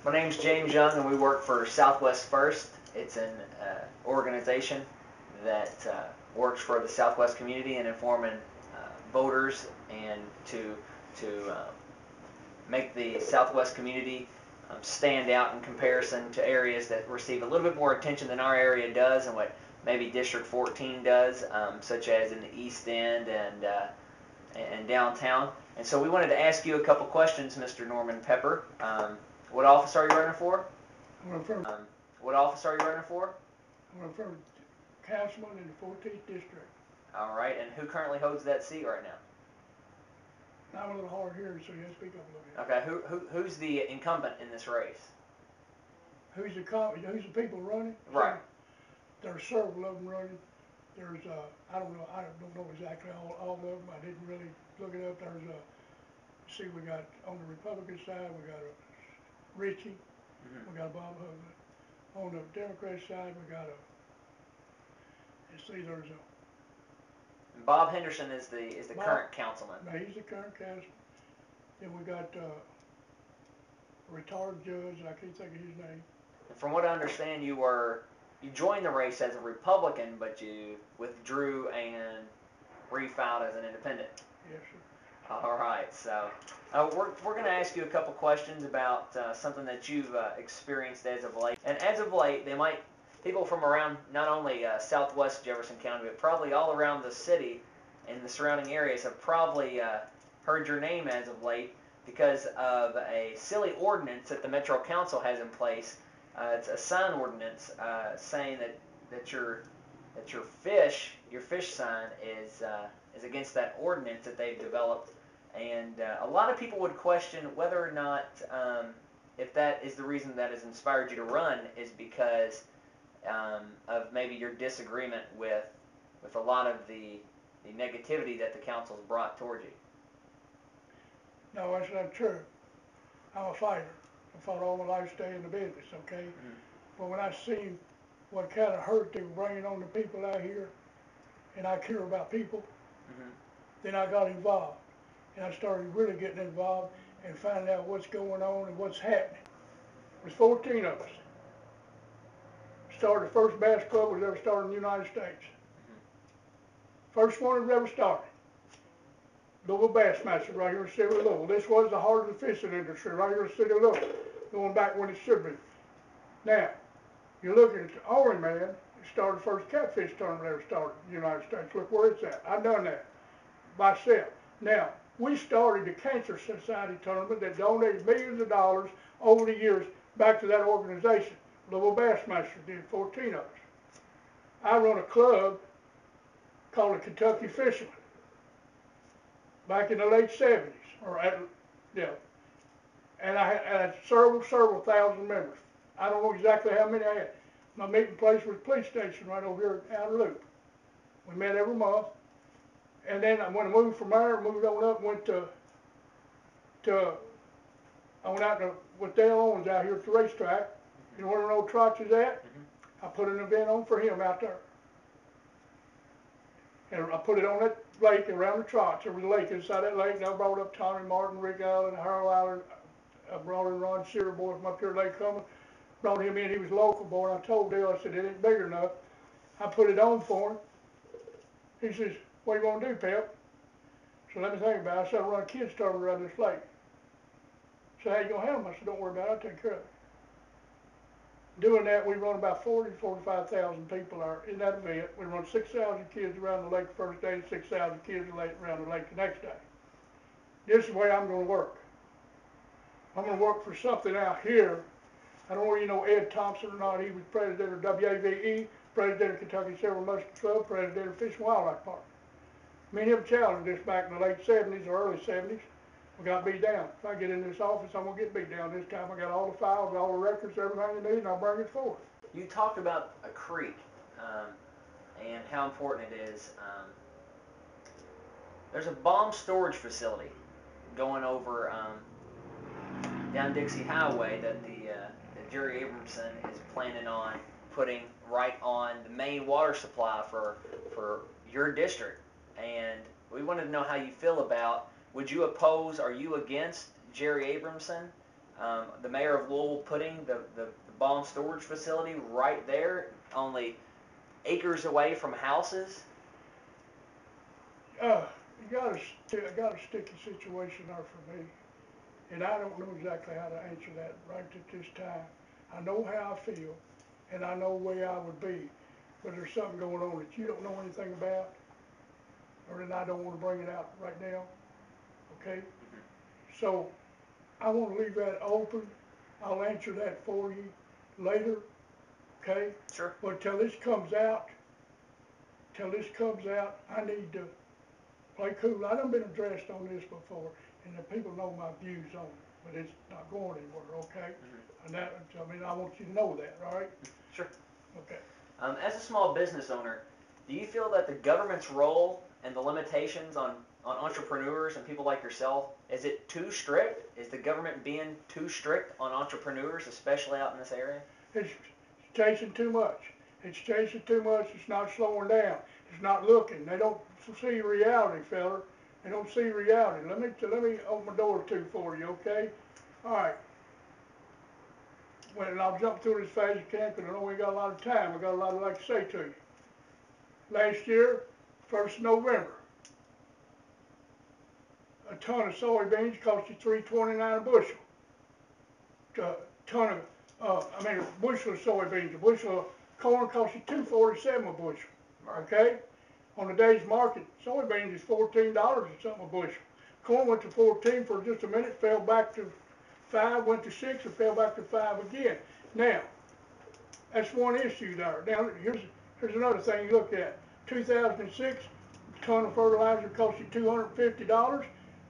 My name's James Young, and we work for Southwestfirst. It's an organization that works for the Southwest community and informing voters and to make the Southwest community stand out in comparison to areas that receive a little bit more attention than our area does, and what maybe District 14 does, such as in the East End and downtown. And so we wanted to ask you a couple questions, Mr. Norman Pepper. What office are you running for? What office are you running for? I'm for councilman in the 14th district. All right, and who currently holds that seat right now? I'm a little hard hearing, so you have to speak up a little bit. Okay, who's the incumbent in this race? Who's the people running? Right. There's several of them running. There's I don't know exactly all of them. I didn't really look it up. There's we got on the Republican side, we got a Richie, we got a Bob Hogan. On the Democrat side, we got there's a Bob Henderson is the current councilman. No, he's the current councilman. Then we got a retired judge, and I can't think of his name. And from what I understand, you joined the race as a Republican, but you withdrew and refiled as an independent. Yes, sir. All right, so we're going to ask you a couple questions about something that you've experienced as of late. And as of late, people from around not only southwest Jefferson County, but probably all around the city and the surrounding areas have probably heard your name as of late because of a silly ordinance that the Metro Council has in place. It's a sign ordinance saying that your fish sign is against that ordinance that they've developed, and a lot of people would question whether or not if that is the reason that has inspired you to run is because of maybe your disagreement with a lot of the negativity that the council's brought toward you. No, that's not true. I'm a fighter. I fought all my life staying in the business, okay? But when I seen what kind of hurt they were bringing on the people out here, and I care about people, then I got involved. And I started really getting involved and finding out what's going on and what's happening. There's 14 of us. Started the first bass club was ever started in the United States. First one that ever started. Louisville Bassmaster right here in the city of Louisville. This was the heart of the fishing industry right here in the city of Louisville, going back when it should be. Now, you're looking at the Orange Man that started the first catfish tournament ever started in the United States. Look where it's at. I've done that myself. Now, we started the Cancer Society tournament that donated millions of dollars over the years back to that organization. Louisville Bassmaster did 14 of us. I run a club called the Kentucky Fisherman back in the late 70s, and I had several thousand members. I don't know exactly how many I had. My meeting place was a police station right over here at Outer Loop. We met every month, and then when I moved from there, moved on up, went I went out with Dale Owens out here at the racetrack. You know where an old trots is at? I put an event on for him out there. And I put it on that lake around the trots. There was a lake inside that lake, and I brought up Tommy Martin, Rick Allen, Harold Allen. I brought in Ron Shearer, boy from up here Lake Cumming. Brought him in, he was local boy, and I told Dale, I said, it ain't big enough. I put it on for him. He says, what are you going to do, Pep? So let me think about it. I said, I'll run a kids tournament around this lake. So how you going to handle them? I said, don't worry about it, I'll take care of it. Doing that, we run about 40,000 to 45,000 people in that event. We run 6,000 kids around the lake the first day, and 6,000 kids around the lake the next day. This is the way I'm going to work. I'm going to work for something out here. I don't know whether you know Ed Thompson or not. He was president of WAVE, president of Kentucky Silver Muskrat Club, president of Fish and Wildlife Park. Me and him challenged this back in the late 70s or early 70s. We got beat down. If I get in this office, I'm going to get beat down this time. I got all the files, all the records, everything you need, and I'll bring it forward. You talked about a creek and how important it is. There's a bomb storage facility going over down Dixie Highway that that Jerry Abramson is planning on putting right on the main water supply for your district. And we wanted to know how you feel about, would you oppose, are you against Jerry Abramson The mayor of Louisville putting the bomb storage facility right there, only acres away from houses. You got a sticky situation there for me, and I don't know exactly how to answer that right at this time. I know how I feel, and I know where I would be, but there's something going on that you don't know anything about, or that I don't want to bring it out right now, okay? So, I want to leave that open. I'll answer that for you later, okay? Sure. But till this comes out, I need to play cool. I done been addressed on this before, and the people know my views on it, but it's not going anywhere, okay? And that, I mean, I want you to know that, all right? Sure. Okay. As a small business owner, do you feel that the government's role and the limitations on entrepreneurs and people like yourself, is it too strict? Is the government being too strict on entrepreneurs, especially out in this area? It's chasing too much. It's chasing too much. It's not slowing down. It's not looking. They don't see reality, fella. They don't see reality. Let me open my door or two for you, okay? All right. Well, and I'll jump through this fast as you can because I know we got a lot of time. I got a lot I'd like to say to you. Last year, 1st of November, a ton of soybeans cost you $3.29 a bushel. A ton of, a bushel of soybeans. A bushel of corn cost you $2.47 a bushel. Right. Okay? On today's market, soybeans is $14 or something a bushel. Corn went to 14 for just a minute, fell back to 5, went to 6, and fell back to 5 again. Now, that's one issue there. Now, here's another thing you look at. 2006, a ton of fertilizer cost you $250.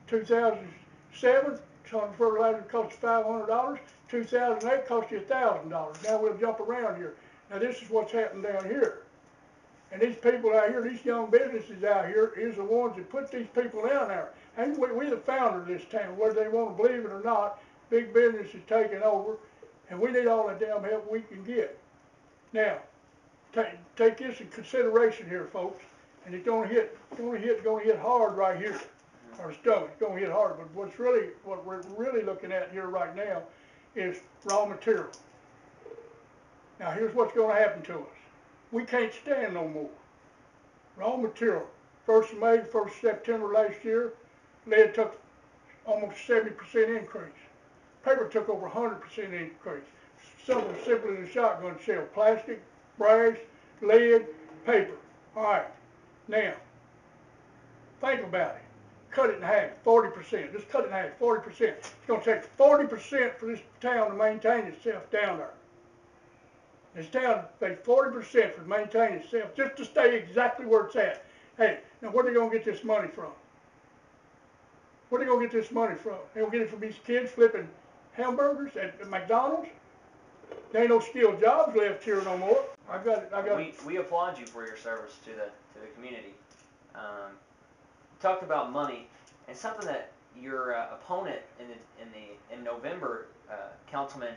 2007, a ton of fertilizer cost you $500. 2008 cost you $1,000. Now we'll jump around here. Now this is what's happening down here. And these people out here, these young businesses out here, is the ones that put these people down there. And we the founder of this town, whether they want to believe it or not. Big business is taking over, and we need all the damn help we can get. Now, take this in consideration here, folks, and it's gonna hit hard right here. Our stomach, it's gonna hit hard. But what we're really looking at here right now is raw material. Now, here's what's gonna happen to us. We can't stand no more. Raw material. 1st of May, 1st of September last year, lead took almost 70% increase. Paper took over 100% increase. Simple, simply as a shotgun shell. Plastic, brass, lead, paper. All right. Now, think about it. Cut it in half, 40%. Just cut it in half, 40%. It's going to take 40% for this town to maintain itself down there. This town pays 40% for maintaining itself just to stay exactly where it's at. Hey, now where are they going to get this money from? Where are they going to get this money from? They going to get it from these kids flipping hamburgers at McDonald's? There ain't no skilled jobs left here no more. We applaud you for your service to the community. Talked about money, and something that your opponent in November, Councilman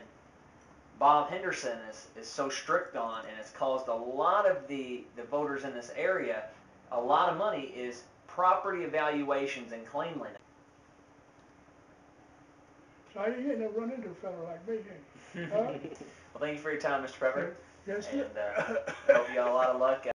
Bob Henderson is so strict on, and it's caused a lot of the voters in this area a lot of money, is property evaluations and cleanliness. So I ain't never run into a fella like me, huh? Well, thank you for your time, Mr. Pepper. Yes, and hope you got a lot of luck